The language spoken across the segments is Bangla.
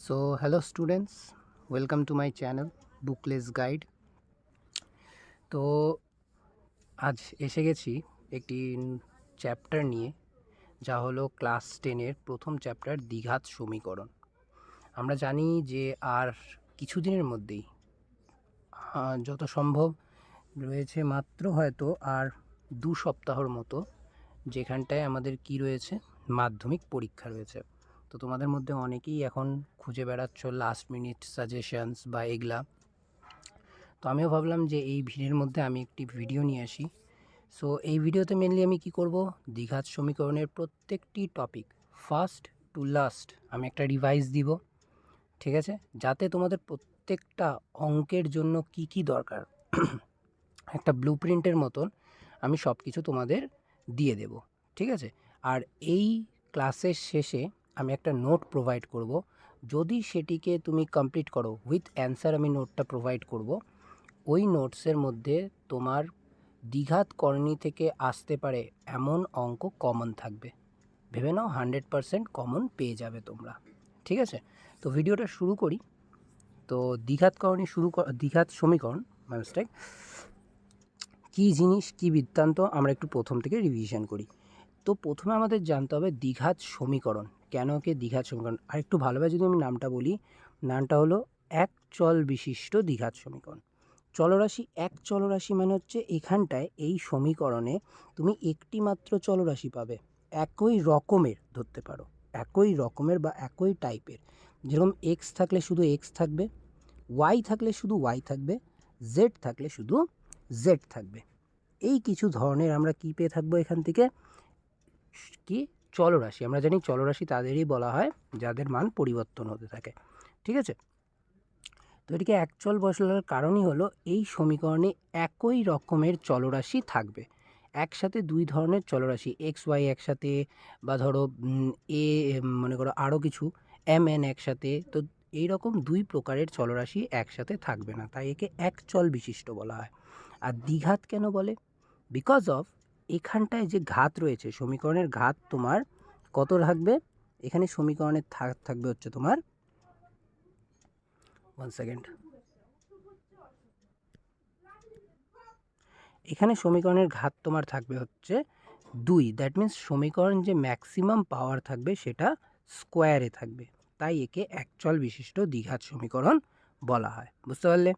So hello students, welcome to my channel Bookless Guide। তো আজ এসে গেছি একটি চ্যাপ্টার নিয়ে, যা হলো ক্লাস 10-এর প্রথম চ্যাপ্টার দ্বিঘাত সমীকরণ। আমরা জানি যে আর কিছুদিনের মধ্যেই যত সম্ভব রয়েছে মাত্র হয়তো আর 2 সপ্তাহর মতো, যেখানটায় আমাদের কি রয়েছে, মাধ্যমিক পরীক্ষা রয়েছে। তো তোমাদের মধ্যে অনেকেই এখন খুঁজে বেড়াচ্ছ লাস্ট মিনিট সাজেশনস বা এগুলা। তো আমিও ভাবলাম যে এই ভিডিওর মধ্যে আমি একটি ভিডিও নিয়ে আসি। সো এই ভিডিওতে মেনলি আমি কি করব, দ্বিঘাত সমীকরণের প্রত্যেকটি টপিক ফার্স্ট টু লাস্ট আমি একটা রিভাইজ দিব, ঠিক আছে, যাতে তোমাদের প্রত্যেকটা অঙ্কের জন্য কি কি দরকার একটা ব্লুপ্রিন্টের মতন আমি সব কিছু তোমাদের দিয়ে দেব, ঠিক আছে। আর এই ক্লাসের শেষে আমি একটা নোট প্রোভাইড করব, যদি সেটিকে তুমি কমপ্লিট করো উইথ অ্যান্সার, আমি নোটটা প্রোভাইড করব। ওই নোটসের মধ্যে তোমার দ্বিঘাত করণী থেকে আসতে পারে এমন অঙ্ক কমন থাকবে, ভেবে নাও 100% কমন পেয়ে যাবে তোমরা, ঠিক আছে। তো ভিডিওটা শুরু করি। তো দ্বিঘাত করণী দ্বিঘাত সমীকরণ মিস্টেক কী জিনিস, কী বৃত্তান্ত, আমরা একটু প্রথম থেকে রিভিশন করি। তো প্রথমে আমাদের জানতে হবে দ্বিঘাত সমীকরণ কেন, কে দ্বিঘাত সমীকরণ। আর একটু ভালোভাবে যদি আমি নামটা বলি, নামটা হলো এক চল বিশিষ্ট দ্বিঘাত সমীকরণ। চলরাশি, এক চলরাশি মানে হচ্ছে এখানটায় এই সমীকরণে তুমি একটি মাত্র চলরাশি পাবে, একই রকমের ধরতে পারো, একই রকমের বা একই টাইপের। যেরকম এক্স থাকলে শুধু এক্স থাকবে, ওয়াই থাকলে শুধু ওয়াই থাকবে, জেড থাকলে শুধু জেড থাকবে। এই কিছু ধরনের আমরা কি পেয়ে থাকবো এখান থেকে, কি চলরাশি। আমরা জানি চলরাশি তাদেরই বলা হয় যাদের মান পরিবর্তন হতে থাকে, ঠিক আছে। তো এটিকে এক চল বসানোর কারণই হলো এই সমীকরণে একই রকমের চলরাশি থাকবে, একসাথে দুই ধরনের চলরাশি এক্স ওয়াই একসাথে, বা ধরো এ মনে করো আরও কিছু এম এন একসাথে। তো এইরকম দুই প্রকারের চলরাশি একসাথে থাকবে না, তাই একে এক চল বিশিষ্ট বলা হয়। আর দ্বিঘাত কেন বলে, বিকজ অফ এখানটায় যে ঘাত রয়েছে, সমীকরণের ঘাত তোমার কত থাকবে, এখানে সমীকরণের থাকবে হচ্ছে তোমার 1 সেকেন্ড, এখানে সমীকরণের ঘাত তোমার থাকবে হচ্ছে 2। দ্যাট মিন্স সমীকরণ যে ম্যাক্সিমাম পাওয়ার থাকবে সেটা স্কোয়ারে থাকবে, তাই একে একচল বিশিষ্ট দ্বিঘাত সমীকরণ বলা হয়। বুঝতে পারলে?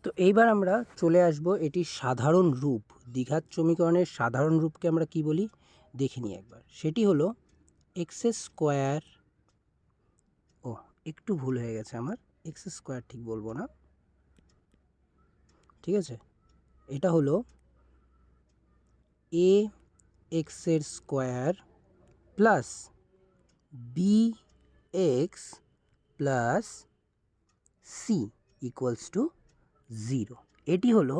তো এইবার আমরা চলে আসব এটির সাধারণ রূপ। দ্বিঘাত সমীকরণের সাধারণ রূপকে আমরা কি বলি দেখে নিই একবার। সেটি হলো এক্স স্কোয়ার, ও একটু ভুল হয়ে গেছে আমার, এক্স স্কোয়ার ঠিক বলবো না, ঠিক আছে। এটা হলো এ এক্সের square plus B x plus C equals to 0। এটি হলো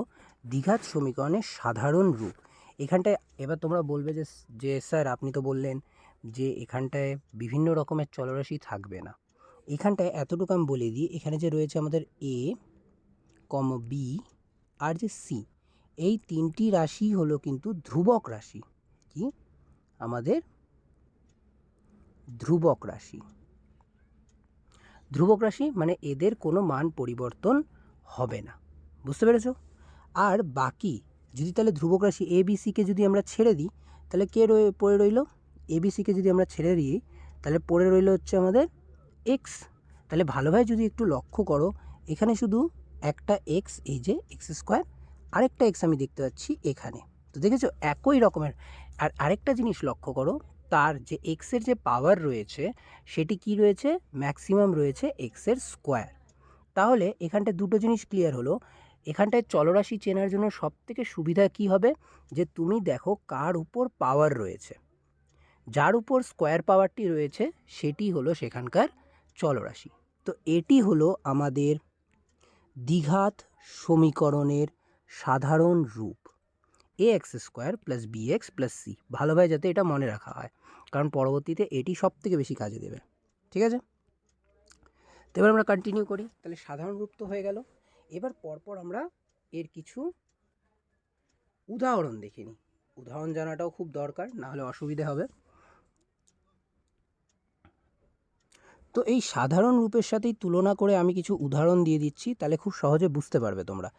দ্বিঘাত সমীকরণের সাধারণ রূপ। এখানটায় এবার তোমরা বলবে যে যে স্যার আপনি তো বললেন যে এখানটায় বিভিন্ন রকমের চলরাশি থাকবে না। এখানটায় এতটুকু আমি বলে দিই, এখানে যে রয়েছে আমাদের এ কম বি আর যে সি, এই তিনটি রাশি হলো কিন্তু ধ্রুবক রাশি। কি আমাদের ধ্রুবক রাশি, ধ্রুবক রাশি মানে এদের কোনো মান পরিবর্তন হবে না। বুঝতে পেরেছো? আর বাকি যদি তাহলে ধ্রুবক রাশি এ বি সিকে যদি আমরা ছেড়ে দিই, তাহলে কে পড়ে রইল, এ বি সিকে যদি আমরা ছেড়ে দিই তাহলে পড়ে রইল হচ্ছে আমাদের এক্স। তাহলে ভালোভাবে যদি একটু লক্ষ্য করো, এখানে শুধু একটা এক্স, এই যে এক্স স্কোয়ার, আরেকটা এক্স আমি দেখতে পাচ্ছি এখানে। তো দেখেছো একই রকমের। আর আরেকটা জিনিস লক্ষ্য করো, তার যে এক্সের যে পাওয়ার রয়েছে সেটি কি রয়েছে, ম্যাক্সিমাম রয়েছে এক্সের স্কোয়ার। তাহলে এখানটায় দুটো জিনিস ক্লিয়ার হলো। এখানটায় চলরাশি চেনার জন্য সবথেকে সুবিধা কি হবে, যে তুমি দেখো কার উপর পাওয়ার রয়েছে, যার উপর স্কোয়ার পাওয়ারটি রয়েছে সেটি হলো সেখানকার চলরাশি। তো এটি হলো আমাদের দ্বিঘাত সমীকরণের সাধারণ রূপ, a x square plus B x plus c. ভালোভাবে যাতে এটা মনে রাখা হয়, কারণ পরবর্তীতে এটি সবথেকে বেশি কাজে দেবে, ঠিক আছে। তো এবার আমরা কন্টিনিউ করি। তাহলে সাধারণ রূপ তো হয়ে গেল, এবার পরপর আমরা এর কিছু উদাহরণ দেখে নিই। উদাহরণ জানাটাও খুব দরকার, না হলে অসুবিধে হবে। তো এই সাধারণ রূপের সাথেই তুলনা করে আমি কিছু উদাহরণ দিয়ে দিচ্ছি, তাহলে খুব সহজে বুঝতে পারবে তোমরা।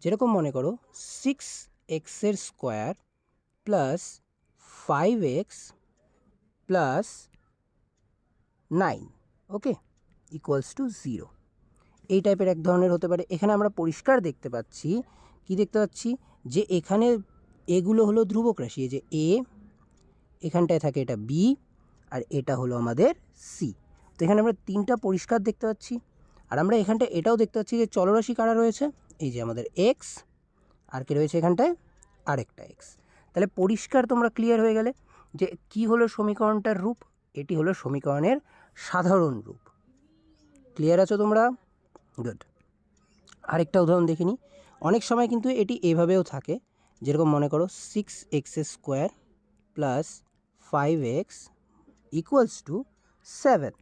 যেরকম মনে করো 6x square plus 5x plus 9, okay, equals to 0। এই টাইপের এক ধরনের হতে পারে। এখানে আমরা পরিষ্কার দেখতে পাচ্ছি, কি দেখতে পাচ্ছি, যে এখানে এগুলো হলো ধ্রুবক রাশি। এই যে এ, এখানটায় থাকে এটা বি, আর এটা হলো আমাদের সি। তো এখানে আমরা তিনটা পরিষ্কার দেখতে পাচ্ছি। আর আমরা এখানটায় এটাও দেখতে পাচ্ছি যে চলরাশি কারা রয়েছে, এই যে আমাদের এক্স, আর কি রয়েছে এখানটায়, আরেকটা এক্স। তাহলে পরিষ্কার তোমরা ক্লিয়ার হয়ে গেলে যে কি হলো সমীকরণটার রূপ। এটি হলো সমীকরণের সাধারণ রূপ। ক্লিয়ার আছো তোমরা? গুড। আরেকটা উদাহরণ দেখে নিই। অনেক সময় কিন্তু এটি এভাবেও থাকে, যেরকম মনে করো 6x square plus 5x equals to 7,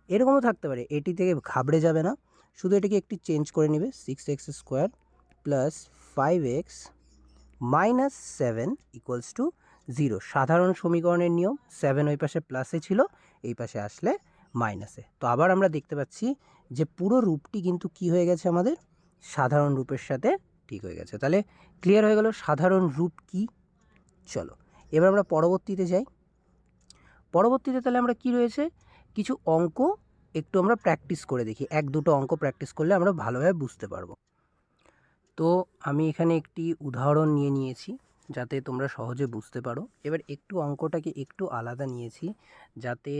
এরকমও থাকতে পারে। এটি থেকে ঘাবড়ে যাবে না, শুধু এটাকে একটি চেঞ্জ করে নেবে। 6x square plus 5x minus 7 equals to 0। সাধারণ সমীকরণের নিয়ম, 7 ওই পাশে প্লাসে ছিল, এই পাশে আসলে মাইনাসে। তো আবার আমরা দেখতে পাচ্ছি যে পুরো রূপটি কিন্তু কি হয়ে গেছে, আমাদের সাধারণ রূপের সাথে ঠিক হয়ে গেছে। তাহলে ক্লিয়ার হয়ে গেল সাধারণ রূপ কি। চলো এবার আমরা পরবর্তীতে যাই। পরবর্তীতে তাহলে আমরা কি রয়েছে, কিছু অঙ্ক একটু আমরা প্র্যাকটিস করে দেখি। এক দুটো অঙ্ক প্র্যাকটিস করলে আমরা ভালোভাবে বুঝতে পারবো। তো আমি এখানে একটি উদাহরণ নিয়ে নিয়েছি যাতে তোমরা সহজে বুঝতে পারো। এবার একটু অঙ্কটাকে একটু আলাদা নিয়েছি যাতে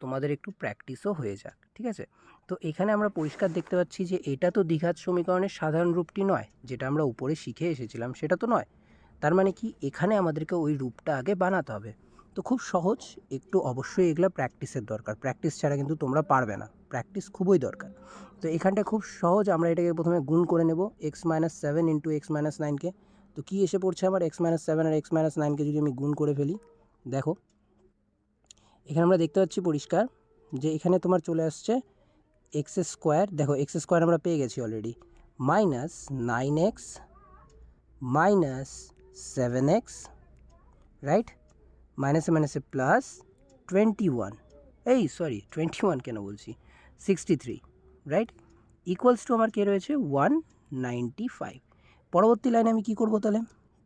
তোমাদের একটু প্র্যাকটিসও হয়ে যাক, ঠিক আছে? তো এখানে আমরা পরিষ্কার দেখতে পাচ্ছি যে এটা তো দ্বিঘাত সমীকরণের সাধারণ রূপটি নয়, যেটা আমরা উপরে শিখে এসেছিলাম সেটা তো নয়। তার মানে কি, এখানে আমাদেরকে ওই রূপটা আগে বানাতে হবে। তো খুব সহজ, একটু অবশ্যই এগুলো প্র্যাকটিসের দরকার। প্র্যাকটিস ছাড়া কিন্তু তোমরা পারবে না, প্র্যাকটিস খুবই দরকার। তো এখানটা খুব সহজ, আমরা এটাকে প্রথমে গুণ করে নেব x-7 ইন্টু x-9কে। তো কী এসে পড়ছে আমার, x-7 আর x-9কে যদি আমি গুণ করে ফেলি, দেখো এখানে আমরা দেখতে পাচ্ছি পরিষ্কার যে এখানে তোমার চলে আসছে এক্স স্কোয়ার। দেখো এক্স স্কোয়ার আমরা পেয়ে গেছি already, minus 9x minus 7x, right, মাইনাসে মাইনাসে প্লাস 21, এই সরি 21 কেন বলছি, 63, রাইট, ইকুয়ালস টু আমার কে রয়েছে 195। পরবর্তী লাইনে আমি কি করব তাহলে,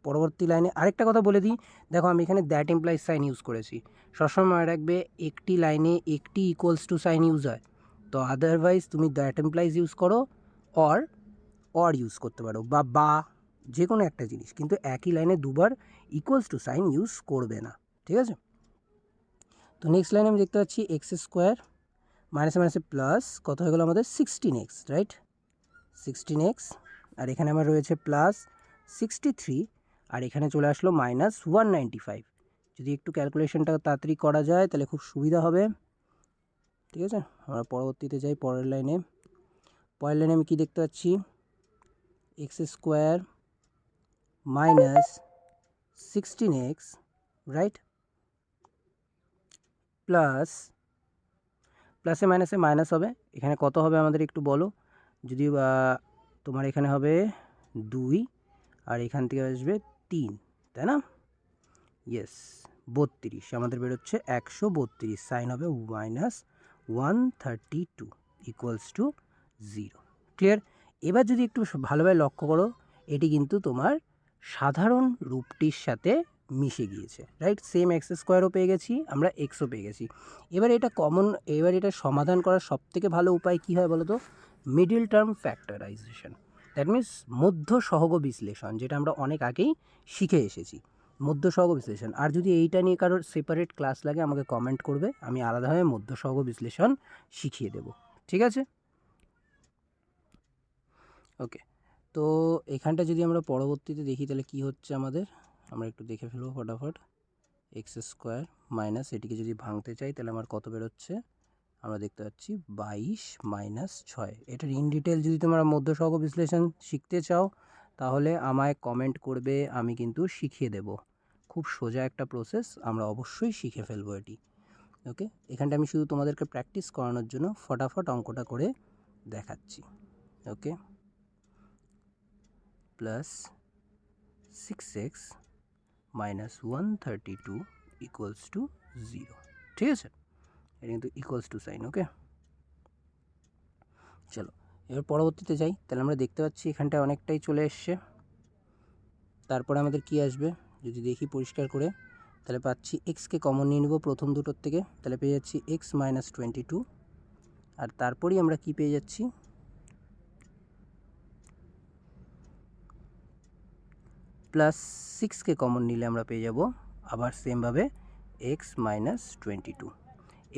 পরবর্তী লাইনে আরেকটা কথা বলে দিই। দেখো আমি এখানে দ্যাট ইমপ্লাইজ সাইন ইউজ করেছি। সবসময় মনে রাখবে একটি লাইনে একটি ইকুয়ালস টু সাইন ইউজ হয়। তো আদারওয়াইজ তুমি দ্যাট ইমপ্লাইজ ইউজ করো, অর ইউজ করতে পারো, বা যে কোনো একটা জিনিস, কিন্তু একই লাইনে দুবার ইকুয়ালস টু সাইন ইউজ করবে না, ঠিক আছে? তো নেক্সট লাইনে আমি দেখতে পাচ্ছি এক্স স্কোয়ার মাইনাসে মাইনাসে প্লাস কত হয়ে গেলো আমাদের 16x, রাইট, 16x, আর এখানে আমার রয়েছে প্লাস 63, আর এখানে চলে আসলো মাইনাস 195। যদি একটু ক্যালকুলেশনটা তাড়াতাড়ি করা যায় তাহলে খুব সুবিধা হবে, ঠিক আছে? আমরা পরবর্তীতে যাই পরের লাইনে। পরের লাইনে আমি কী দেখতে পাচ্ছি, x square minus 16x, right, plus, প্লাসে মাইনাসে মাইনাস হবে, এখানে কত হবে আমাদের একটু বলো। যদি তোমার এখানে হবে 2, আর এখান থেকে আসবে 3, তাই না? ইয়েস, 32 আমাদের বেরোচ্ছে 132, সাইন হবে মাইনাস 132 ইকুয়ালস টু 0। ক্লিয়ার? এবার যদি একটু ভালোভাবে লক্ষ্য করো, এটি কিন্তু তোমার সাধারণ রূপটির সাথে মিশে গিয়েছে, রাইট? সেম এক্স স্কোয়ারও পেয়ে গেছি আমরা, এক্সও পেয়ে গেছি। এবার এটা কমন, এবার এটা সমাধান করার সবথেকে ভালো উপায় কী হয় বলো তো, middle term factorisation, that means মধ্য সহগ বিশ্লেষণ, যেটা আমরা অনেক আগেই শিখে এসেছি, মধ্য সহগ বিশ্লেষণ। আর যদি এইটা নিয়ে কারোর সেপারেট ক্লাস লাগে আমাকে কমেন্ট করবে, আমি আলাদাভাবে মধ্য সহগ বিশ্লেষণ শিখিয়ে দেব, ঠিক আছে? ওকে, তো এখানটা যদি আমরা পরবর্তীতে দেখি তাহলে কি হচ্ছে আমাদের, আমরা একটু দেখে ফেলবো ফটাফট। এক্স স্কোয়ার মাইনাস, এটিকে যদি ভাঙতে চাই তাহলে আমার কত বেরোচ্ছে, আমরা দেখতে পাচ্ছি 22 মাইনাস 6। এটার ইন ডিটেল যদি তোমরা মধ্য সহগ বিশ্লেষণ শিখতে চাও তাহলে আমায় কমেন্ট করবে, আমি কিন্তু শিখিয়ে দেব। খুব সোজা একটা প্রসেস, আমরা অবশ্যই শিখে ফেলবো এটি। ওকে, এখানটা আমি শুধু তোমাদেরকে প্র্যাকটিস করানোর জন্য ফটাফট অঙ্কটা করে দেখাচ্ছি। Okay, plus 6x minus 132 equals to 0, ঠিক আছে? এটা কিন্তু ইকুয়ালস টু সাইন, ওকে। চলো এবার পরবর্তীতে যাই। তাহলে আমরা দেখতে পাচ্ছি এখানটায় অনেকটাই চলে এসছে। তারপরে আমাদের কি আসবে যদি দেখি পরিষ্কার করে, তাহলে পাচ্ছি এক্সকে কমন নিয়ে নেব প্রথম দুটোর থেকে, তাহলে পেয়ে যাচ্ছি এক্স মাইনাস 22। আর তারপরেই আমরা কি পেয়ে যাচ্ছি, প্লাস 6কে কমন নিলে আমরা পেয়ে যাব আবার সেমভাবে এক্স মাইনাস 22।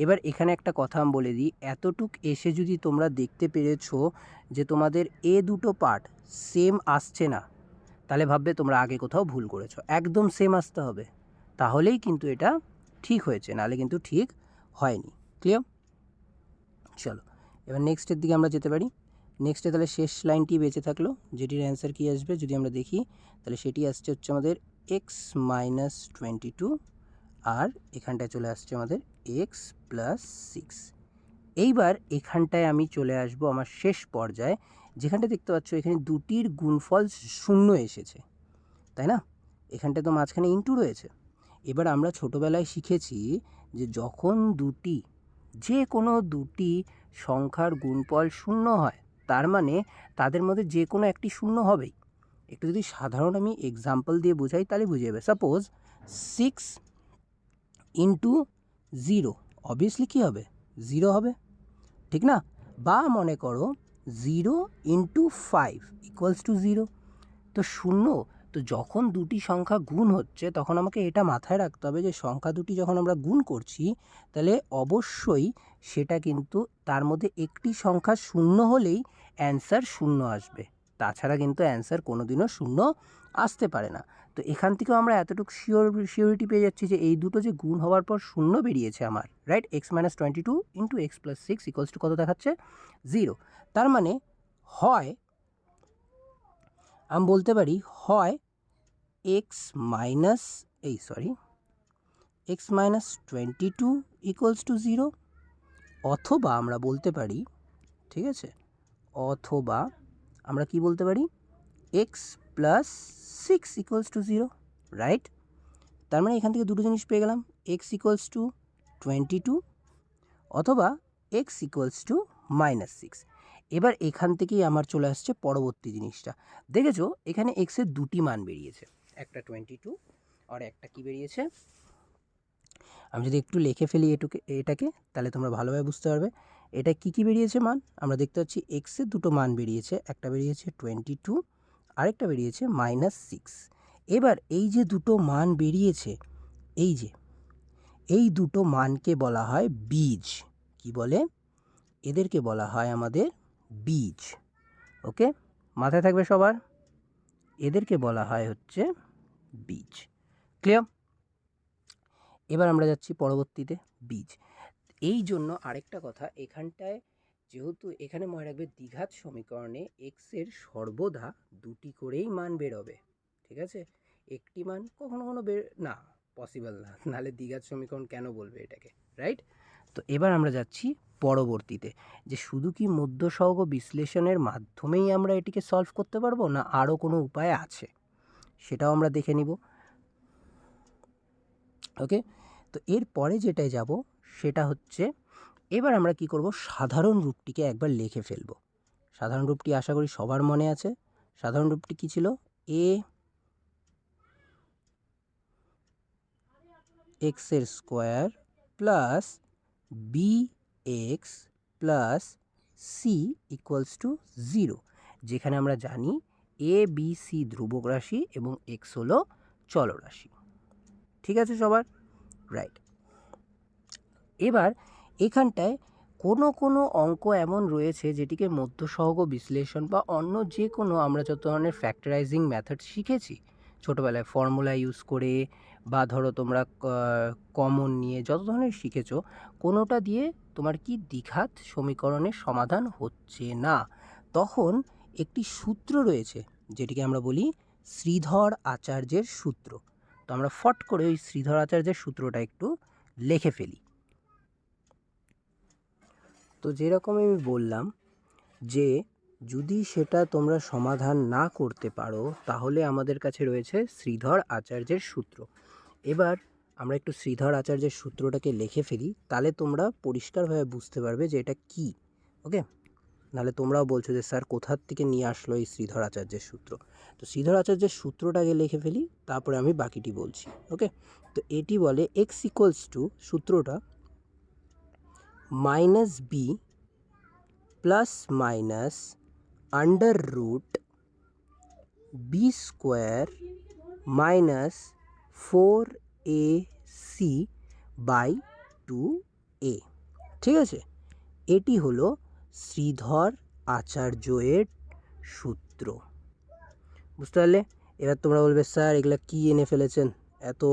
এবার এখানে একটা কথা আমি বলে দিই, এতটুক এসে যদি তোমরা দেখতে পেরেছো যে তোমাদের এ দুটো পার্ট সেম আসছে না, তাহলে ভাববে তোমরা আগে কোথাও ভুল করেছো। একদম সেম আসতে হবে, তাহলেই কিন্তু এটা ঠিক হয়েছে, নাহলে কিন্তু ঠিক হয়নি। ক্লিয়ার? চলো এবার নেক্সটের দিকে আমরা যেতে পারি। নেক্সটে তাহলে শেষ লাইনটি বেঁচে থাকলো, যেটির অ্যান্সার কী আসবে যদি আমরা দেখি, তাহলে সেটি আসছে হচ্ছে আমাদের এক্স মাইনাস 22, আর এখানটায় চলে আসছে আমাদের এক্স প্লাস 6। এইবার এখানটায় আমি চলে আসবো আমার শেষ পর্যায়ে, যেখানটা দেখতে পাচ্ছ এখানে দুটির গুণফল 0 এসেছে, তাই না? এখানটায় তো মাঝখানে ইনটু রয়েছে। এবার আমরা ছোটোবেলায় শিখেছি যে যখন দুটি, যে কোনো দুটি সংখ্যার গুণফল 0 হয়, তার মানে তাদের মধ্যে যে কোনো একটি 0 হবেই। একটু যদি সাধারণ আমি এক্সাম্পল দিয়ে বোঝাই তাহলে বুঝে যাবে। সাপোজ 6 ইন্টু 0 অবভিয়াসলি কী হবে, 0 হবে, ঠিক না? বা মনে করো 0 ইন্টু 5 ইকুয়ালস টু 0, তো 0। তো যখন দুটি সংখ্যা গুণ হচ্ছে তখন আমাকে এটা মাথায় রাখতে হবে যে সংখ্যা দুটি যখন আমরা গুণ করছি, তাহলে অবশ্যই সেটা কিন্তু তার মধ্যে একটি সংখ্যা 0 হলেই অ্যান্সার 0 আসবে, তাছাড়া কিন্তু অ্যান্সার কোনো দিনও 0 আসতে পারে না। তো এখান থেকেও আমরা এতটুকু শিওরিটি পেয়ে যাচ্ছি যে এই দুটো যে গুণ হওয়ার পর 0 বেরিয়েছে আমার, right? X minus 22 into x plus 6 equals to কত দেখাচ্ছে, 0। তার মানে হয় আমি বলতে পারি হয় x minus x minus 22 equals to 0, অথবা আমরা বলতে পারি, ঠিক আছে, অথবা আমরা কি বলতে পারি x plus 6 equals to 0, right? তার মানে এখান থেকে দুটো জিনিস পেয়ে গেলাম, এক্স ইকুয়ালস টু 22 অথবা এক্স ইকুয়ালস টু মাইনাস 6। এবার এখান থেকেই আমার চলে আসছে পরবর্তী জিনিসটা। দেখেছো এখানে এক্সের দুটি মান বেরিয়েছে, একটা 22 আর একটা কি বেরিয়েছে, আমি যদি একটু লিখে ফেলি এটাকে তাহলে তোমরা ভালোভাবে বুঝতে পারবে এটা কি বেরিয়েছে মান। আমরা দেখতে পাচ্ছি এক্সের দুটো মান বেরিয়েছে, একটা বেরিয়েছে 22, আরেকটা বেরিয়েছে মাইনাস 6। এবার এই যে দুটো মান বেরিয়েছে, এই দুটো মানকে বলা হয় বীজ। কি বলে? এদেরকে বলা হয় আমাদের বীজ। ওকে, মাথায় থাকবে সবার, এদেরকে বলা হয় হচ্ছে বীজ। ক্লিয়ার? এবার আমরা যাচ্ছি পরবর্তীতে বীজ। এই জন্য আরেকটা কথা, এখানটায় যেহেতু এখানে মনে রাখবে দ্বিঘাত সমীকরণে এক্সের সর্বদা দুটি করেই মান বেরোবে, ঠিক আছে? একটি মান কখনো না, পসিবল না, নাহলে দ্বিঘাত সমীকরণ কেন বলবে এটাকে, রাইট? তো এবার আমরা যাচ্ছি পরবর্তীতে, যে শুধু কি মধ্য সহগ বিশ্লেষণের মাধ্যমেই আমরা এটিকে সলভ করতে পারবো, না আরও কোনো উপায় আছে, সেটাও আমরা দেখে নিব। ওকে, তো এরপরে যেটায় যাব সেটা হচ্ছে, এবার আমরা কি করব, সাধারণ রূপটিকে একবার লিখে ফেলব। সাধারণ রূপটি আশা করি সবার মনে আছে। সাধারণ রূপটি কি ছিল, এ এক্সের square plus B x plus C equals to 0, যেখানে আমরা জানি এ বি সি ধ্রুবক রাশি এবং এক্স হলো চলরাশি। ঠিক আছে সবার, রাইট? এবার এখানটায় কোনো অঙ্ক এমন রয়েছে যেটিকে মধ্য সহগ বিশ্লেষণ বা অন্য যে কোনো আমরা যত ধরনের ফ্যাক্টরাইজিং মেথড শিখেছি ছোটোবেলায়, ফর্মুলা ইউজ করে বা ধরো তোমরা কমন নিয়ে যত ধরনের শিখেছো, কোনোটা দিয়ে তোমার কি দ্বিঘাত সমীকরণের সমাধান হচ্ছে না, তখন একটি সূত্র রয়েছে যেটিকে আমরা বলি শ্রীধর আচার্যের সূত্র। তো আমরা ফট করে ওই শ্রীধর আচার্যের সূত্রটা একটু লিখে ফেলি। তো যেরকম আমি বললাম যে যদি সেটা তোমরা সমাধান না করতে পারো তাহলে আমাদের কাছে রয়েছে শ্রীধর আচার্যের সূত্র। এবার আমরা একটু শ্রীধর আচার্যের সূত্রটাকে লিখে ফেলি, তাহলে তোমরা পরিষ্কারভাবে বুঝতে পারবে যে এটা কি। ওকে, নাহলে তোমরাও বলছো যে স্যার কোথার থেকে নিয়ে আসলো এই শ্রীধর আচার্যের সূত্র। তো শ্রীধর আচার্যের সূত্রটা আগে লিখে ফেলি, তারপরে আমি বাকিটি বলছি। ওকে, তো এটি বলে এক্স ইকুয়ালস টু, সূত্রটা minus B plus minus under root B square minus 4ac by 2a। ঠিক আছে, এটি হলো শ্রীধর আচার্যের সূত্র। বুঝতে পারলে? এবার তোমরা বলবে স্যার এগুলা কী এনে ফেলেছেন, এত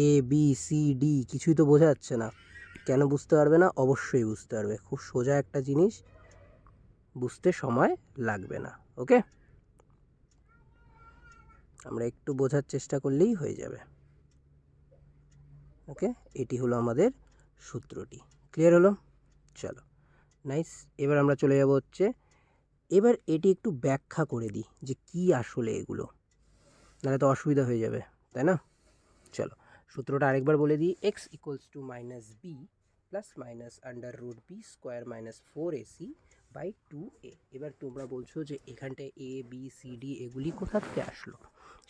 ABCD কিছুই তো বোঝা যাচ্ছে না। কেন বুঝতে পারবে না? অবশ্যই বুঝতে পারবে, খুব সোজা একটা জিনিস, বুঝতে সময় লাগবে না। ওকে, আমরা একটু বোঝার চেষ্টা করলেই হয়ে যাবে। ওকে, এটি হলো আমাদের সূত্রটি। ক্লিয়ার হলো? চলো, নাইস। এবার আমরা চলে যাব হচ্ছে, এবার এটি একটু ব্যাখ্যা করে দিই যে কি আসলে এগুলো, নাহলে তো অসুবিধা হয়ে যাবে, তাই না? চলো, সূত্রটা আরেকবার বলে দিই। X equals to minus B plus minus under root B square minus 4ac by 2a। এবার তোমরা বলছো যে এখানটায় ABCD এগুলি কোথা থেকে আসলো,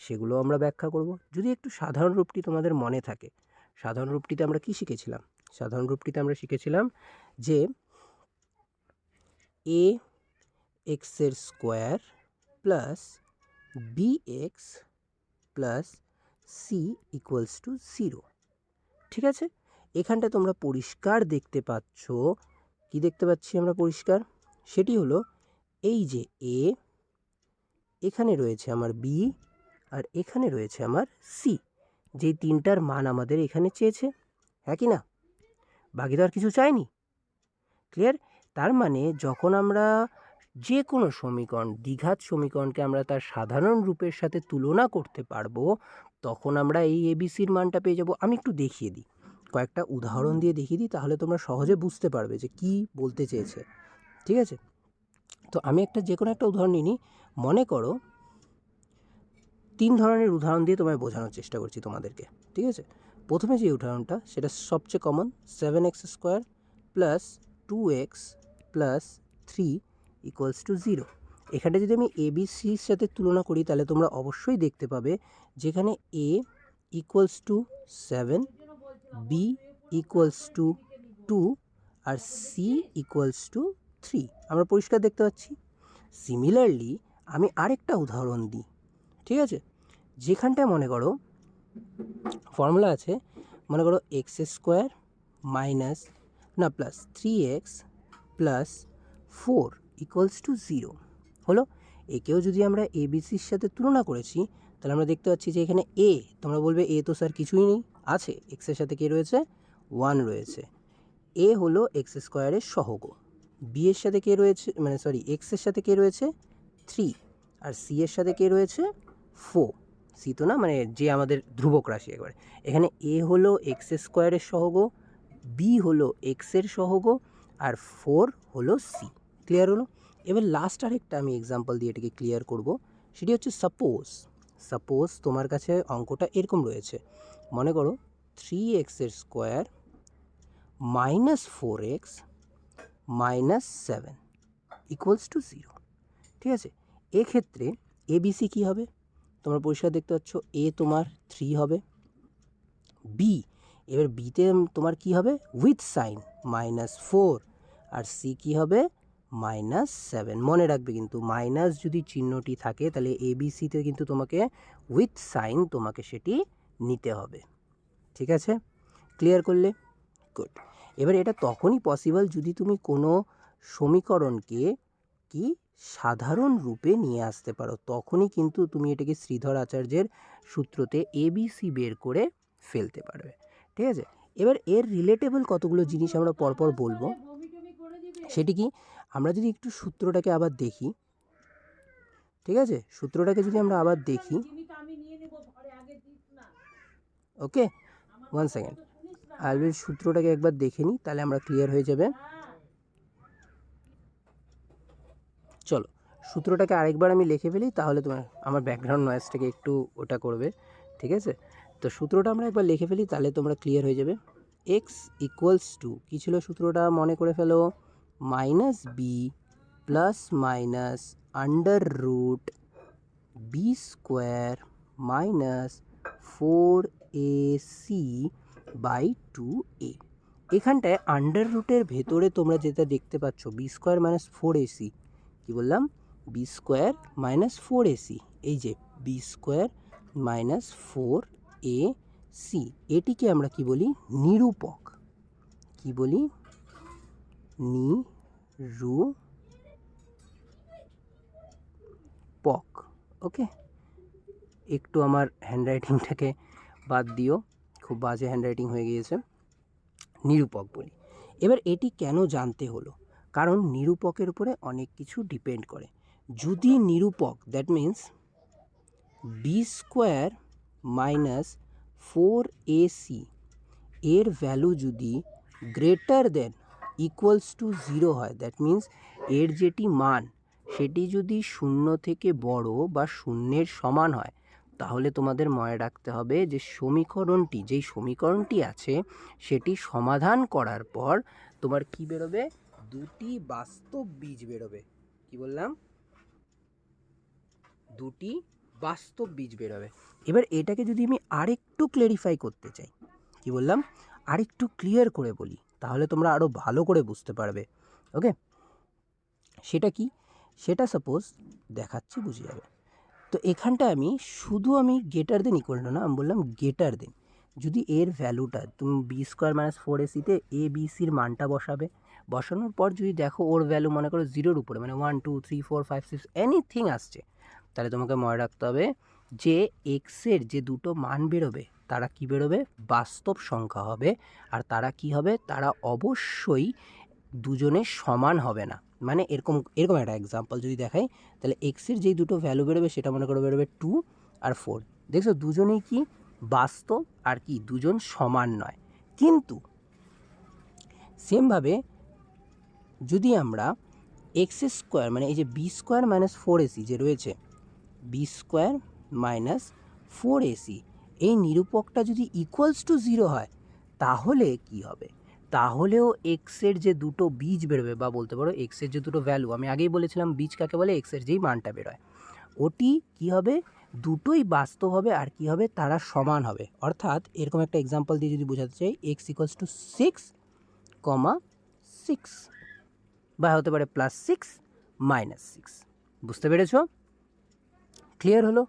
সেগুলো আমরা ব্যাখ্যা করব। যদি একটু সাধারণ রূপটি তোমাদের মনে থাকে, সাধারণ রূপটিতে আমরা কি শিখেছিলাম? সাধারণ রূপটিতে আমরা শিখেছিলাম যে a এক্সের square plus bx plus C equals to 0। ঠিক আছে, এখানটা তোমরা পরিষ্কার দেখতে পাচ্ছ, কি দেখতে পাচ্ছি আমরা পরিষ্কার? সেটি হলো এই যে এ, এখানে রয়েছে আমার বি, আর এখানে রয়েছে আমার সি, যেই তিনটার মান আমাদের এখানে চেয়েছে, হ্যাঁ কি না? বাকি তো আর কিছু চাইনি। ক্লিয়ার? তার মানে যখন আমরা যে কোনো সমীকরণ, দ্বিঘাত সমীকরণকে আমরা তার সাধারণ রূপের সাথে তুলনা করতে পারবো, তখন আমরা এই ABCর মানটা পেয়ে যাব। আমি একটু দেখিয়ে দিই, কয়েকটা উদাহরণ দিয়ে দেখিয়ে দিই, তাহলে তোমরা সহজে বুঝতে পারবে যে কি বলতে চেয়েছে। ঠিক আছে, তো আমি যে কোনো একটা উদাহরণ নিই। মনে করো 3 ধরনের উদাহরণ দিয়ে তোমায় বোঝানোর চেষ্টা করছি তোমাদেরকে। ঠিক আছে, প্রথমে যে উদাহরণটা, সেটা সবচেয়ে common, 7x square plus 2x plus 3 equals to 0। এখানটা যদি আমি ABCর সাথে তুলনা করি, তাহলে তোমরা অবশ্যই দেখতে পাবে যেখানে A equals to 7, B equals to 2 আর C ইকুয়ালস টু 3, আমরা পরিষ্কার দেখতে পাচ্ছি। সিমিলারলি আমি আরেকটা উদাহরণ দিই। ঠিক আছে, যেখানটায় মনে করো ফর্মুলা আছে, মনে করো এক্স স্কোয়ার মাইনাস না plus 3x plus 4 equals to 0 হলো। একেও যদি আমরা ABCর সাথে তুলনা করেছি, তাহলে আমরা দেখতে পাচ্ছি যে এখানে A, তোমরা বলবে A তো স্যার কিছুই নেই, আছে, এক্সের সাথে কে রয়েছে? 1 রয়েছে। A হলো এক্স স্কোয়ারের সহগ, বি এর সাথে কে রয়েছে, মানে সরি, এক্সের সাথে কে রয়েছে? 3, আর সি এর সাথে কে রয়েছে? 4। সি তো না, মানে যে আমাদের ধ্রুবক রাশি একবারে। এখানে এ হলো এক্স স্কোয়ারের সহগ, বি হলো এক্সের সহগ, আর 4 হলো সি। ক্লিয়ার হলো? এবার লাস্ট আরেকটা আমি এক্সাম্পল দিয়ে এটাকে ক্লিয়ার করব। সেটি হচ্ছে সাপোজ তোমার কাছে অঙ্কটা এরকম রয়েছে, মনে করো 3x square minus 4x minus 7 equals to 0। ঠিক আছে, এক্ষেত্রে ABC কী হবে? তোমরা পরিষ্কার দেখতে পাচ্ছ, A তোমার 3 হবে, B, এবার বিতে তোমার কি হবে? উইথ সাইন মাইনাস 4, আর সি কী হবে? মাইনাস 7। মনে রাখবে কিন্তু মাইনাস যদি চিহ্নটি থাকে, তাহলে ABCতে কিন্তু তোমাকে উইথ সাইন তোমাকে সেটি নিতে হবে। ঠিক আছে, ক্লিয়ার করলে? গুড। এবার এটা তখনই পসিবল যদি তুমি কোনো সমীকরণকে কি সাধারণ রূপে নিয়ে আসতে পারো, তখনই কিন্তু তুমি এটাকে শ্রীধর আচার্যের সূত্রতে ABC বের করে ফেলতে পারবে। ঠিক আছে, এবার এর রিলেটেবল কতগুলো জিনিস আমরা পরপর বলবো। সেটি কি, আমরা যদি একটু সূত্রটাকে আবার দেখি, ঠিক আছে, সূত্রটাকে যদি আমরা আবার দেখি, ওকে, 1 সেকেন্ড, আলবের সূত্রটাকে একবার দেখে নিই, তাহলে আমরা ক্লিয়ার হয়ে যাবে। চলো, সূত্রটাকে আরেকবার আমি লিখে ফেলি, তাহলে তোমার আমার ব্যাকগ্রাউন্ড নয়েজটাকে একটু ওটা করবে। ঠিক আছে, তো সূত্রটা আমরা একবার লিখে ফেলি, তাহলে তোমরা ক্লিয়ার হয়ে যাবে। এক্স ইকুয়ালস টু, কী ছিল সূত্রটা? মনে করে ফেলো, minus B plus minus under root B square minus 4ac by 2a। এখানটায় আন্ডার রুটের ভেতরে তোমরা যেটা দেখতে পাচ্ছ বি স্কোয়ার মাইনাস 4ac, কী বললাম, বি স্কোয়ার মাইনাস 4ac, এই যে বি স্কোয়ার মাইনাস 4ac, এটিকে আমরা কি বলি, নিরূপক। কি বলি, নিরূপক। ওকে, একটু আমার হ্যান্ডরাইটিংটাকে বাদ দিও, খুব বাজে হ্যান্ডরাইটিং হয়ে গিয়েছে। নিরূপক বলি। এবার এটি কেন জানতে হলো, কারণ নিরূপকের উপরে অনেক কিছু ডিপেন্ড করে। যদি নিরূপক, that means b square minus 4ac এর ভ্যালু যদি গ্রেটার দেন ইকুয়ালস টু 0 হয়, দ্যাট মিন্স এর যেটি মান সেটি যদি 0 থেকে বড় বা শূন্যের সমান হয়, তাহলে তোমাদের মনে রাখতে হবে যে সমীকরণটি, যেই সমীকরণটি আছে সেটি সমাধান করার পর তোমার কি বেরোবে, দুটি বাস্তব বীজ বেরোবে। কি বললাম, দুটি বাস্তব বীজ বেরোবে। এবার এটাকে যদি আমি আরেকটু ক্লেরিফাই করতে চাই, কি বললাম, আরেকটু ক্লিয়ার করে বলি, তাহলে তোমরা আরও ভালো করে বুঝতে পারবে। ওকে, সেটা কি, সেটা সাপোজ দেখাচ্ছি, বুঝে যাবে। তো এখানটা আমি গেটার দেন ইকুয়াল টু না, আমি বললাম গেটার দেন, যদি এর ভ্যালুটা তুমি B square minus 4ac-তে A B সির মানটা বসাবে, বসানোর পর যদি দেখো ওর ভ্যালু মনে করো 0-র উপরে, মানে 1 2 3 4 5 6 এনিথিং আসছে, তাহলে তোমাকে মনে রাখতে হবে যে এক্সের যে দুটো মান বেরোবে তারা কি বেরোবে, বাস্তব সংখ্যা হবে। আর তারা কি হবে, তারা অবশ্যই দুজনের সমান হবে না। মানে এরকম একটা এক্সাম্পল যদি দেখাই, তাহলে এক্সের যেই দুটো ভ্যালু বেরোবে সেটা মনে করে বেরোবে 2 আর 4। দেখছো দুজনেই কি বাস্তব, আর কি দুজন সমান নয়। কিন্তু সেমভাবে যদি আমরা এক্স স্কোয়ার, মানে এই যে বি স্কোয়ার মাইনাস 4ac যে রয়েছে, বি স্কোয়ার মাইনাস 4ac, এই নিরূপকটা যদি ইকুয়ালস টু 0 হয়, তাহলে কি হবে, তাহলেও এক্সের যে দুটো বীজ বেরোবে, বা বলতে পারো এক্সের যে দুটো ভ্যালু, আমি আগেই বলেছিলাম বীজ কাকে বলে, এক্সের যেই মানটা বেরোয় ওটি কি হবে, দুটোই বাস্তব হবে। আর কি হবে, তারা সমান হবে। অর্থাৎ এরকম একটা এক্সাম্পল দিয়ে যদি বোঝাতে চাই, এক্স ইকুয়ালস টু 6,6, বা হতে পারে +6 -6। বুঝতে পেরেছ? ক্লিয়ার হলো?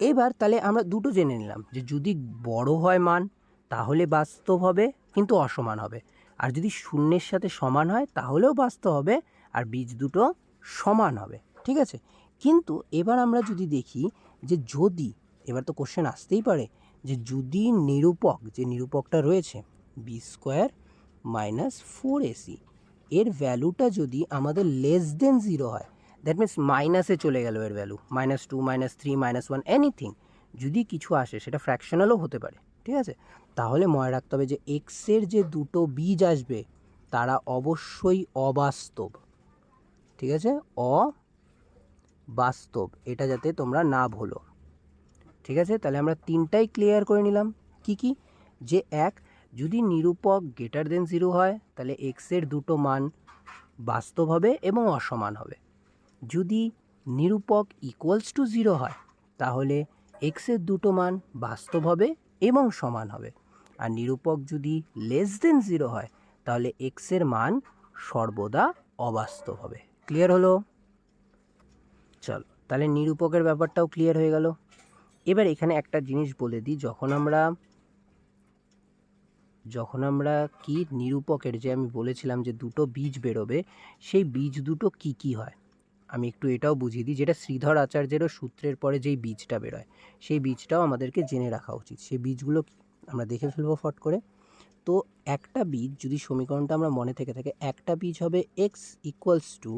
এবার তাহলে আমরা দুটো জেনে নিলাম যে যদি বড় হয় মান তাহলে বাস্তব হবে কিন্তু অসমান হবে, আর যদি শূন্যের সাথে সমান হয় তাহলেও বাস্তব হবে আর বীজ দুটো সমান হবে। ঠিক আছে, কিন্তু এবার আমরা যদি দেখি যে যদি, এবার তো কোশ্চেন আসতেই পারে যে যদি নিরূপক, যে নিরূপকটা রয়েছে বি স্কোয়ার মাইনাস 4ac, এর ভ্যালুটা যদি আমাদের লেস দেন 0 হয়, দ্যাট মিন্স মাইনাসে চলে গেল এর ভ্যালু, -2 -3 -1 এনিথিং, যদি কিছু আসে সেটা ফ্র্যাকশনালও হতে পারে। ঠিক আছে, তাহলে মনে রাখতে হবে যে এক্সের যে দুটো বীজ আসবে তারা অবশ্যই অবাস্তব। ঠিক আছে, অবাস্তব, এটা যাতে তোমরা না ভুলো। ঠিক আছে, তাহলে আমরা তিনটাই ক্লিয়ার করে নিলাম। কি কি, যে এক, যদি নিরূপক গ্রেটার দেন 0 হয় তাহলে এক্সের দুটো মান বাস্তব হবে এবং অসমান হবে। যদি নিরূপক ইকুয়ালস টু 0 হয় তাহলে এক্সের দুটো মান বাস্তব হবে এবং সমান হবে। আর নিরূপক যদি লেস দেন 0 হয় তাহলে এক্সের মান সর্বদা অবাস্তব হবে। ক্লিয়ার হলো? চলো, তাহলে নিরূপকের ব্যাপারটাও ক্লিয়ার হয়ে গেল। এবার এখানে একটা জিনিস বলে দিই, যখন আমরা কি নিরূপকের যে আমি বলেছিলাম যে দুটো বীজ বেরোবে, সেই বীজ দুটো কি কি হয় আমি একটু এটাও বুঝিয়ে দিই। যেটা শ্রীধর আচার্যেরও সূত্রের পরে যেই বীজটা বেরোয় সেই বীজটাও আমাদেরকে জেনে রাখা উচিত। সেই বীজগুলো কি আমরা দেখে ফেলবো ফট করে। তো একটা বীজ, যদি সমীকরণটা আমরা মনে থেকে থাকে, একটা বীজ হবে x equals to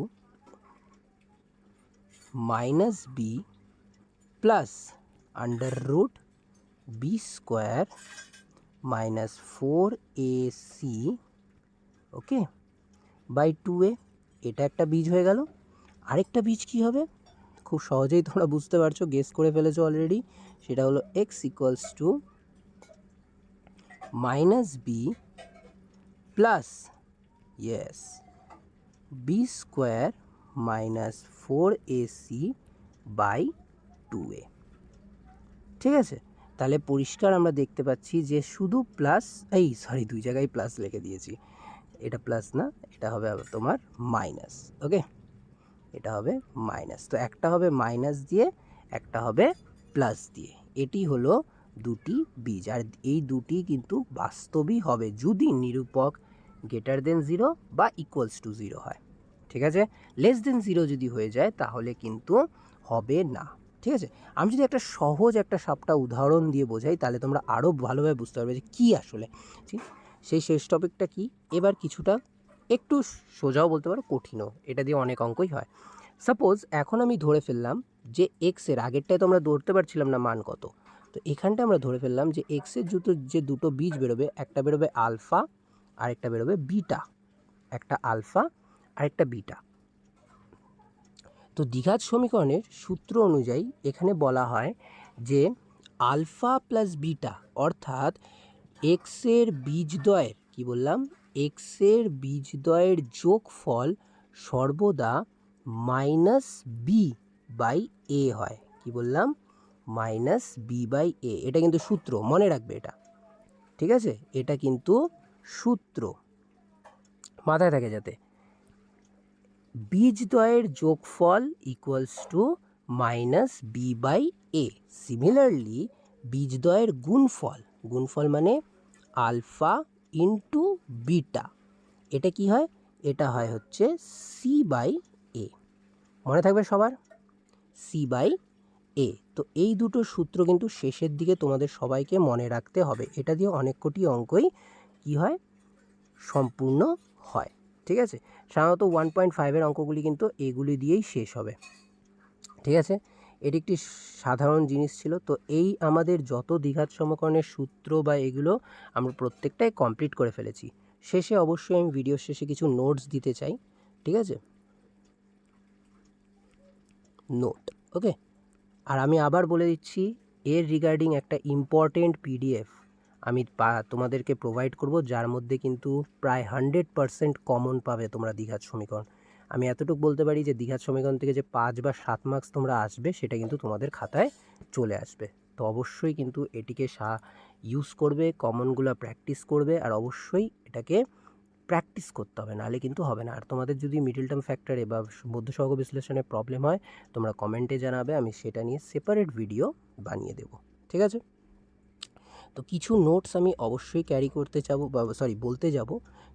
-b plus under root B square minus 4ac, okay, by 2a। এটা একটা বীজ হয়ে গেল। আরেকটা বীজ কি হবে, খুব সহজেই তোমরা বুঝতে পারছো, গেস করে ফেলেছো অলরেডি, সেটা হলো x equals to -b plus B square minus 4ac by 2a। ঠিক আছে, তাহলে পরিষ্কার আমরা দেখতে পাচ্ছি যে শুধু প্লাস, দুই জায়গায় প্লাস লিখে দিয়েছি, এটা প্লাস না, এটা হবে তোমার মাইনাস। ওকে, এটা হবে মাইনাস। তো একটা হবে মাইনাস দিয়ে, একটা হবে প্লাস দিয়ে। এটি হলো দুটি বীজ, আর এই দুটি কিন্তু বাস্তবই হবে যদি নিরূপক গ্রেটার দেন 0 বা ইকুয়ালস টু 0 হয়। ঠিক আছে, লেস দেন 0 যদি হয়ে যায় তাহলে কিন্তু হবে না। ঠিক আছে, আমি যদি একটা সহজ একটা সাপটা উদাহরণ দিয়ে বোঝাই তাহলে তোমরা আরও ভালোভাবে বুঝতে পারবে যে কী আসলে। ঠিক, সেই শেষ টপিকটা কি, এবার কিছুটা একটু সোজাও বলতে পারো, কঠিনও, এটা দিয়ে অনেক অঙ্কই হয়। সাপোজ এখন আমি ধরে ফেললাম যে এক্সের আগেরটায় তো আমরা ধরতে পারছিলাম না মান কত, তো এখানটা আমরা ধরে ফেললাম যে এক্সের যে দুটো বীজ বেরোবে, একটা বেরোবে আলফা আর একটা বেরোবে বিটা, একটা আলফা আর একটা বিটা। তো দ্বিঘাত সমীকরণের সূত্র অনুযায়ী এখানে বলা হয় যে আলফা প্লাস বিটা অর্থাৎ এক্সের বীজদ্বয়ের, কি বললাম, এক্সের বীজদ্বয়ের যোগফল সর্বদা মাইনাস বি বাই এ হয়। কি বললাম, মাইনাস বি বাই এ। এটা কিন্তু সূত্র, মনে রাখবে এটা। ঠিক আছে, এটা কিন্তু সূত্র, মাথায় থাকে যাতে। বীজদ্বয়ের যোগফল equals to minus b by a. Similarly বীজদ্বয়ের গুণফল, গুণফল মানে আলফা ইন্টু বিটা, এটা কি হয়, এটা হয় হচ্ছে সি বাই এ। মনে থাকবে সবার, সি বাই এ। তো এই দুটো সূত্র কিন্তু শেষের দিকে তোমাদের সবাইকে মনে রাখতে হবে, এটা দিয়ে অনেক কোটি অঙ্কই কি হয়, সম্পূর্ণ হয়। ঠিক আছে, সাধারণত 1.5-এর অঙ্কগুলি কিন্তু এগুলি দিয়েই শেষ হবে। ঠিক আছে, এটি একটি সাধারণ জিনিস ছিল। তো এই আমাদের যত দ্বিঘাত সমীকরণের সূত্র বা এগুলো আমরা প্রত্যেকটাই কমপ্লিট করে ফেলেছি। শেষে অবশ্যই আমি ভিডিওর শেষে কিছু নোটস দিতে চাই। ঠিক আছে, নোট, ওকে। আর আমি আবার বলে দিচ্ছি, এর রিগার্ডিং একটা ইম্পর্টেন্ট পিডিএফ আমি তোমাদেরকে প্রোভাইড করব, যার মধ্যে কিন্তু প্রায় 100% কমন পাবে তোমরা দ্বিঘাত সমীকরণ। আমি এতটুকু বলতে পারি যে দ্বিঘাত সমীকরণ থেকে যে 5 বা 7 মার্কস তোমরা আসবে সেটা কিন্তু তোমাদের খাতায় চলে আসবে। তো অবশ্যই কিন্তু এটিকে ইউজ করবে, কমনগুলো প্র্যাকটিস করবে, আর অবশ্যই এটাকে প্র্যাকটিস করতে হবে, নাহলে কিন্তু হবে না। আর তোমাদের যদি মিডল টার্ম ফ্যাক্টরে বা মধ্যসহগ বিশ্লেষণে প্রবলেম হয় তোমরা কমেন্টে জানাবে, আমি সেটা নিয়ে সেপারেট ভিডিও বানিয়ে দেব। ঠিক আছে, তো কিছু নোটস আমি অবশ্যই ক্যারি করতে যাবো, বা বলতে যাব।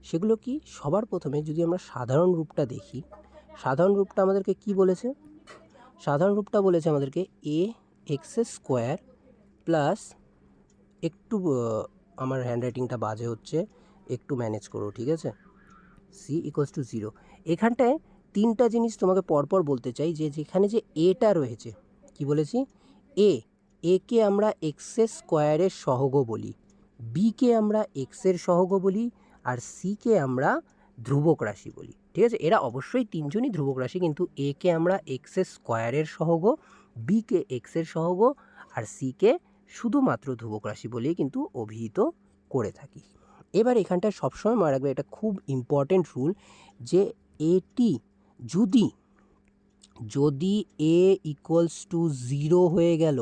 সেগুলো কি, সবার প্রথমে যদি আমরা সাধারণ রূপটা দেখি, সাধারণ রূপটা আমাদেরকে কি বলেছে, সাধারণ রূপটা বলেছে আমাদেরকে এ এক্স স্কোয়ার প্লাস, একটু আমার হ্যান্ডরাইটিংটা বাজে হচ্ছে, একটু ম্যানেজ করো। ঠিক আছে, সি ইকুয়ালস টু 0। এখানটায় তিনটা জিনিস তোমাকে পরপর বলতে চাই, যে যেখানে যে এটা রয়েছে, কি বলেছি, একে আমরা এক্সের স্কোয়ারের সহগ বলি, বিকে আমরা এক্সের সহগ বলি, আর সিকে আমরা ধ্রুবক রাশি বলি। ঠিক আছে, এরা অবশ্যই তিনজনই ধ্রুবক রাশি, কিন্তু একে আমরা এক্সের স্কোয়ারের সহগ, বিকে এক্সের সহগ, আর সিকে শুধুমাত্র ধ্রুবক রাশি বলেই কিন্তু অভিহিত করে থাকি। এবার এখানটায় সবসময় মনে রাখবে, এটা খুব ইম্পর্টেন্ট রুল, যে এটি যদি এ ইকুয়ালস টু 0 হয়ে গেল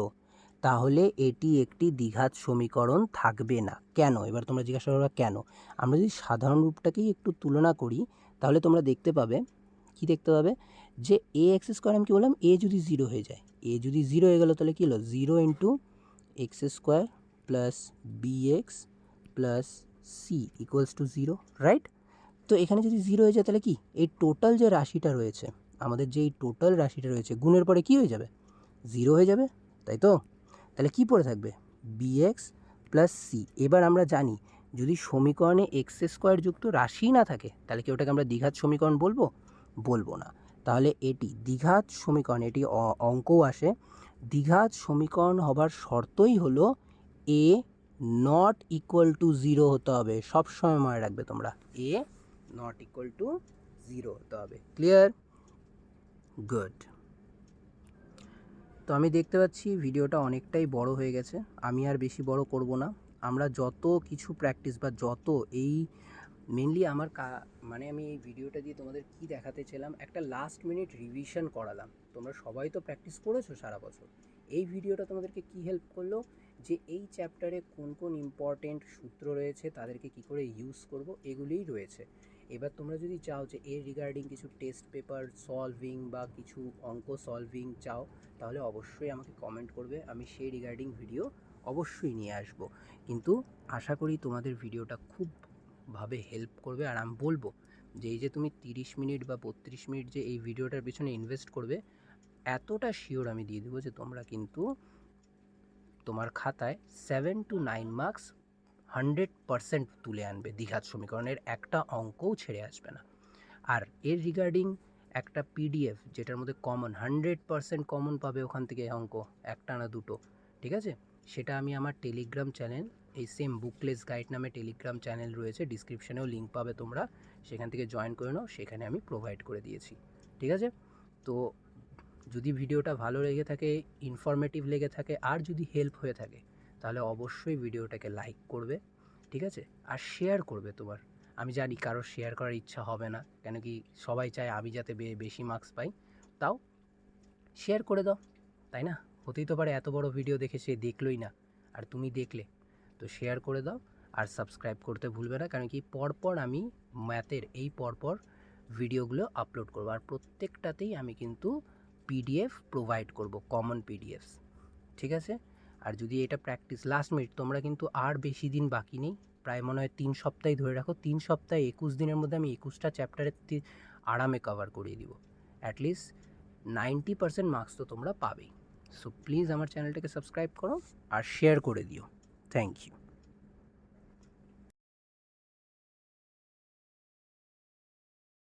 তাহলে এটি একটি দ্বিঘাত সমীকরণ থাকবে না। কেন, এবার তোমরা জিজ্ঞাসা করবে কেন। আমরা যদি সাধারণ রূপটাকেই একটু তুলনা করি তাহলে তোমরা দেখতে পাবে, কি দেখতে পাবে, যে এ এক্স স্কোয়ার, আমি কি বললাম, এ যদি 0 হয়ে যায়, এ যদি 0 হয়ে গেল তাহলে কী হলো, 0 into x square plus B x plus C equals to 0, right. তো এখানে যদি 0 হয়ে যায় তাহলে কি, এই টোটাল যে রাশিটা রয়েছে, আমাদের যে এই টোটাল রাশিটা রয়েছে, গুণের পরে কি হয়ে যাবে, 0 হয়ে যাবে, তাই তো। তাহলে কি পড়ে থাকবে, বিএক্স প্লাস সি। এবার আমরা জানি যদি সমীকরণে এক্স স্কোয়ার যুক্ত রাশি না থাকে তাহলে কি ওটাকে আমরা দ্বিঘাত সমীকরণ বলবো, বলবো না। তাহলে এটি দ্বিঘাত সমীকরণ, এটি অঙ্কও আসে, দ্বিঘাত সমীকরণ হবার শর্তই হলো এ নট ইকুয়াল টু 0 হতে হবে। সবসময় মনে রাখবে তোমরা, এ নট ইকুয়াল টু 0 হতে হবে। Clear, good. তো আমি দেখতে পাচ্ছি ভিডিওটা অনেকটাই বড় হয়ে গেছে, আমি আর বেশি বড় করব না। আমরা যত কিছু প্র্যাকটিস বা যত এই মেনলি আমার মানে আমি এই ভিডিওটা দিয়ে তোমাদের কি দেখাতে চাইলাম, একটা লাস্ট মিনিট রিভিশন করালাম। তোমরা সবাই তো প্র্যাকটিস করেছো সারা বছর। এই ভিডিওটা তোমাদেরকে কি হেল্প করলো, যে এই চ্যাপ্টারে কোন কোন ইম্পর্টেন্ট সূত্র রয়েছে, তাদেরকে কি করে ইউজ করব, এগুলিই রয়েছে। এবার তোমরা যদি চাও যে এর রিগার্ডিং কিছু টেস্ট পেপার সলভিং বা কিছু অঙ্ক সলভিং চাও, তাহলে অবশ্যই আমাকে কমেন্ট করবে, আমি সেই রিগার্ডিং ভিডিও অবশ্যই নিয়ে আসব। কিন্তু আশা করি তোমাদের ভিডিওটা খুব ভাবে হেল্প করবে। আর আমি বলবো যে এই যে তুমি 30 মিনিট বা 32 মিনিট যে এই ভিডিওটার পিছনে ইনভেস্ট করবে, এতটা শিওর আমি দিয়ে দেবো যে তোমরা কিন্তু তোমার খাতায় 7 to 9 মার্কস 100% তুলে আনবে। দ্বিঘাত সমীকরণের একটা অঙ্কও ছেড়ে আসবে না। আর এর রিগার্ডিং একটা পিডিএফ, যেটার মধ্যে কমন 100% কমন পাবে ওখান থেকে অঙ্ক, একটা না দুটো, ঠিক আছে? সেটা আমি আমার টেলিগ্রাম চ্যানেল, এই সেম বুকলেস গাইড নামে টেলিগ্রাম চ্যানেল রয়েছে, ডিসক্রিপশানেও লিঙ্ক পাবে তোমরা, সেখান থেকে জয়েন করে নাও, সেখানে আমি প্রোভাইড করে দিয়েছি, ঠিক আছে? তো যদি ভিডিওটা ভালো লেগে থাকে, ইনফরমেটিভ লেগে থাকে, আর যদি হেল্প হয়ে থাকে, তাহলে অবশ্যই ভিডিওটাকে লাইক করবে, ঠিক আছে? আর শেয়ার করবে তোমার। আমি জানি কারোর শেয়ার করার ইচ্ছা হবে না, কেন কি সবাই চায় আমি যাতে বেশি মার্কস পাই, তাও শেয়ার করে দাও, তাই না? হতেই তো পারে এত বড় ভিডিও দেখে সে দেখলোই না, আর তুমি দেখলে, তো শেয়ার করে দাও। আর সাবস্ক্রাইব করতে ভুলবে না, কারণ কি পরপর আমি ম্যাথের এই পরপর ভিডিওগুলো আপলোড করবো, আর প্রত্যেকটাতেই আমি কিন্তু পিডিএফ প্রোভাইড করব, কমন পিডিএফস, ঠিক আছে? আর যদি এটা প্র্যাকটিস লাস্ট মিনিট, তোমরা কিন্তু আর বেশি দিন বাকি নেই, প্রায় মনে হয় 3 সপ্তাহে ধরে রাখো, 3 সপ্তাহে 21 দিনের মধ্যে আমি 21টা চ্যাপ্টারের আরামে কভার করিয়ে দিব। অ্যাটলিস্ট 90% মার্কস তো তোমরা পাবেই। সো প্লিজ আমার চ্যানেলটাকে সাবস্ক্রাইব করো আর শেয়ার করে দিও। Thank you.